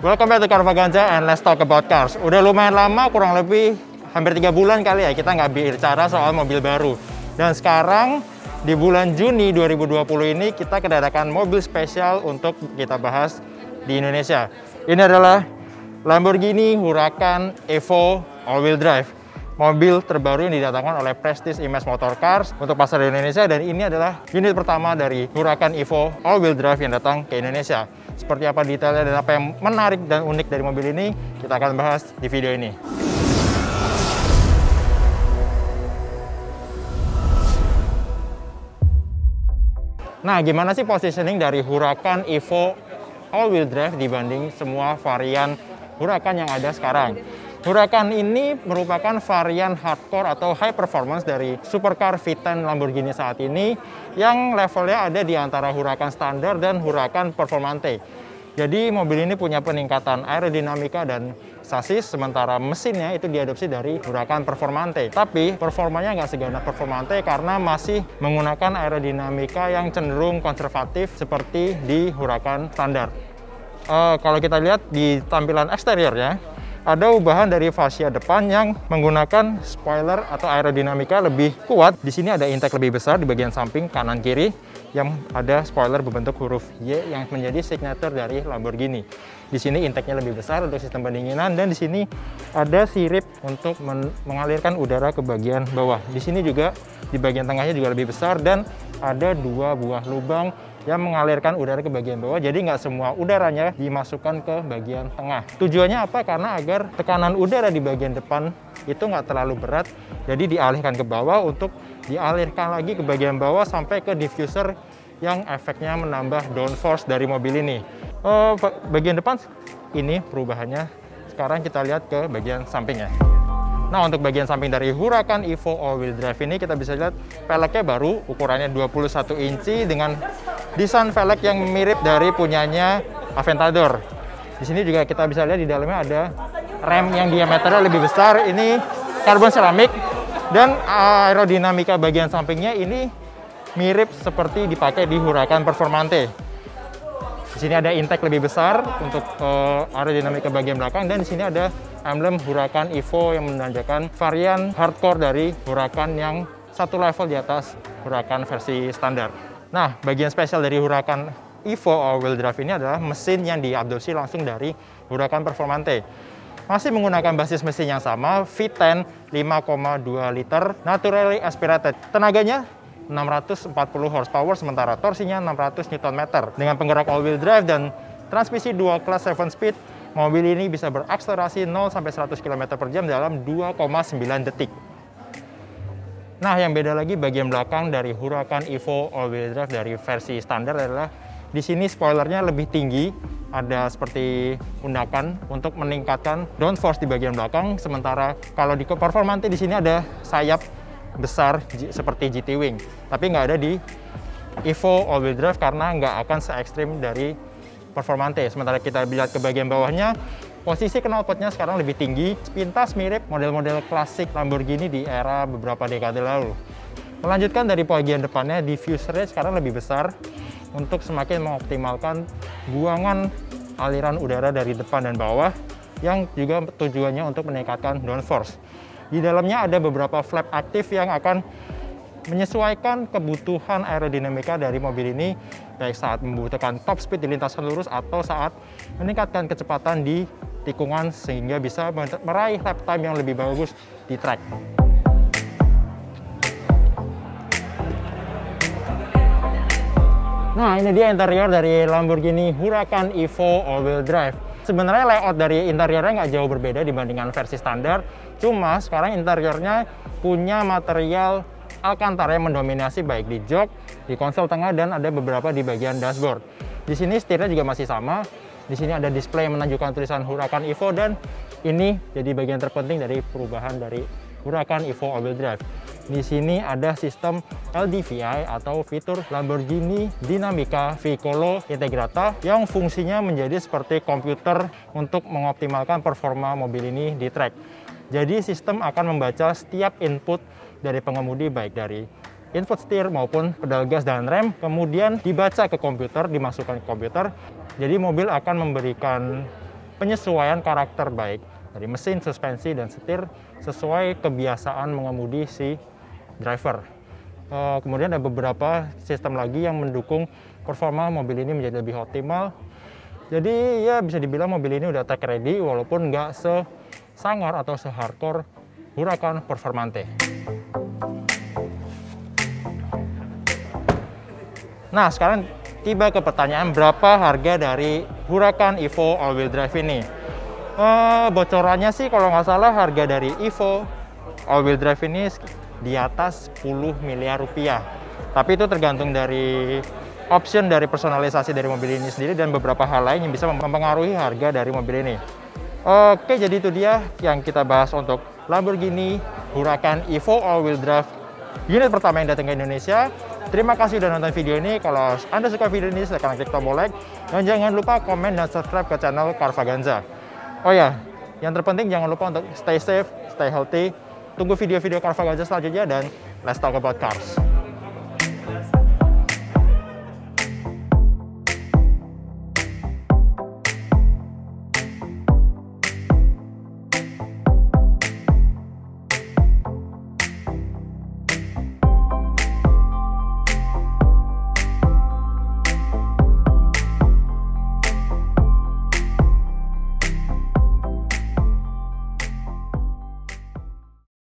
Welcome back to Carvaganza and let's talk about cars. Udah lumayan lama, kurang lebih hampir 3 bulan kali ya, kita nggak bicara soal mobil baru. Dan sekarang di bulan Juni 2020 ini kita kedatangan mobil spesial untuk kita bahas di Indonesia. Ini adalah Lamborghini Huracan Evo All-Wheel Drive. Mobil terbaru yang didatangkan oleh Prestige Image Motor Cars untuk pasar di Indonesia, dan ini adalah unit pertama dari Huracan Evo All-Wheel Drive yang datang ke Indonesia. Seperti apa detailnya dan apa yang menarik dan unik dari mobil ini, kita akan bahas di video ini. Nah, gimana sih positioning dari Huracan Evo All-Wheel Drive dibanding semua varian Huracan yang ada sekarang? Huracan ini merupakan varian hardcore atau high performance dari supercar V10 Lamborghini saat ini yang levelnya ada di antara Huracan standar dan Huracan Performante. Jadi mobil ini punya peningkatan aerodinamika dan sasis, sementara mesinnya itu diadopsi dari Huracan Performante. Tapi performanya nggak seganas Performante karena masih menggunakan aerodinamika yang cenderung konservatif seperti di Huracan standar. Kalau kita lihat di tampilan eksteriornya, ada ubahan dari fascia depan yang menggunakan spoiler atau aerodinamika lebih kuat. Di sini ada intake lebih besar di bagian samping kanan kiri yang ada spoiler berbentuk huruf Y yang menjadi signature dari Lamborghini. Di sini intake-nya lebih besar untuk sistem pendinginan, dan di sini ada sirip untuk mengalirkan udara ke bagian bawah. Di sini juga di bagian tengahnya juga lebih besar dan ada 2 buah lubang yang mengalirkan udara ke bagian bawah, jadi nggak semua udaranya dimasukkan ke bagian tengah. Tujuannya apa? Karena agar tekanan udara di bagian depan itu nggak terlalu berat, jadi dialihkan ke bawah untuk dialirkan lagi ke bagian bawah sampai ke diffuser yang efeknya menambah downforce dari mobil ini. Bagian depan ini perubahannya. Sekarang kita lihat ke bagian sampingnya. Nah, untuk bagian samping dari Huracan Evo All-Wheel Drive ini kita bisa lihat velgnya baru, ukurannya 21 inci dengan desain velg yang mirip dari punyanya Aventador. Di sini juga kita bisa lihat di dalamnya ada rem yang diameternya lebih besar. Ini karbon seramik, dan aerodinamika bagian sampingnya ini mirip seperti dipakai di Huracan Performante. Di sini ada intake lebih besar untuk aerodinamika bagian belakang, dan di sini ada emblem Huracan Evo yang menandakan varian hardcore dari Huracan yang satu level di atas Huracan versi standar. Nah, bagian spesial dari Huracan Evo All-Wheel Drive ini adalah mesin yang diadopsi langsung dari Huracan Performante. Masih menggunakan basis mesin yang sama, V10 5,2 liter naturally aspirated. Tenaganya 640 horsepower, sementara torsinya 600 Nm. Dengan penggerak all-wheel drive dan transmisi dual class 7 speed, mobil ini bisa berakselerasi 0 sampai 100 km per jam dalam 2,9 detik. Nah, yang beda lagi bagian belakang dari Huracan Evo All-Wheel Drive dari versi standar adalah di sini spoilernya lebih tinggi, ada seperti undakan untuk meningkatkan downforce di bagian belakang. Sementara kalau di Performante di sini ada sayap besar seperti GT Wing, tapi nggak ada di Evo All-Wheel Drive karena nggak akan se-ekstrim dari Performante. Sementara kita lihat ke bagian bawahnya, posisi knalpotnya sekarang lebih tinggi, sepintas mirip model-model klasik Lamborghini di era beberapa dekade lalu. Melanjutkan dari bagian depannya, diffusernya sekarang lebih besar untuk semakin mengoptimalkan buangan aliran udara dari depan dan bawah, yang juga tujuannya untuk meningkatkan downforce. Di dalamnya ada beberapa flap aktif yang akan menyesuaikan kebutuhan aerodinamika dari mobil ini, baik saat membutuhkan top speed di lintasan lurus atau saat meningkatkan kecepatan di tikungan sehingga bisa meraih lap time yang lebih bagus di track. Nah, ini dia interior dari Lamborghini Huracan Evo All-Wheel Drive. Sebenarnya layout dari interiornya nggak jauh berbeda dibandingkan versi standar, cuma sekarang interiornya punya material Alcantara yang mendominasi baik di jok, di konsol tengah, dan ada beberapa di bagian dashboard. Di sini setirnya juga masih sama. Di sini ada display yang menunjukkan tulisan Huracan Evo, dan ini jadi bagian terpenting dari perubahan dari Huracan Evo All-Wheel Drive. Di sini ada sistem LDVI atau fitur Lamborghini Dinamica Veicolo Integrata yang fungsinya menjadi seperti komputer untuk mengoptimalkan performa mobil ini di track. Jadi sistem akan membaca setiap input dari pengemudi, baik dari input setir maupun pedal gas dan rem, kemudian dibaca ke komputer, dimasukkan ke komputer. Jadi mobil akan memberikan penyesuaian karakter baik dari mesin, suspensi, dan setir sesuai kebiasaan mengemudi si driver. Kemudian ada beberapa sistem lagi yang mendukung performa mobil ini menjadi lebih optimal. Jadi ya bisa dibilang mobil ini udah tech ready walaupun nggak sesangar atau se-hardcore Huracan Performante. Nah, sekarang tiba ke pertanyaan berapa harga dari Huracan Evo all-wheel drive ini. Bocorannya sih kalau nggak salah harga dari Evo all-wheel drive ini di atas 10 miliar rupiah. Tapi itu tergantung dari option dari personalisasi dari mobil ini sendiri dan beberapa hal lain yang bisa mempengaruhi harga dari mobil ini. Oke, jadi itu dia yang kita bahas untuk Lamborghini Huracan Evo all-wheel drive unit pertama yang datang ke Indonesia. Terima kasih sudah nonton video ini. Kalau Anda suka video ini, silahkan klik tombol like. Dan jangan lupa komen dan subscribe ke channel Carvaganza. Oh ya, yang terpenting jangan lupa untuk stay safe, stay healthy. Tunggu video-video Carvaganza selanjutnya dan let's talk about cars.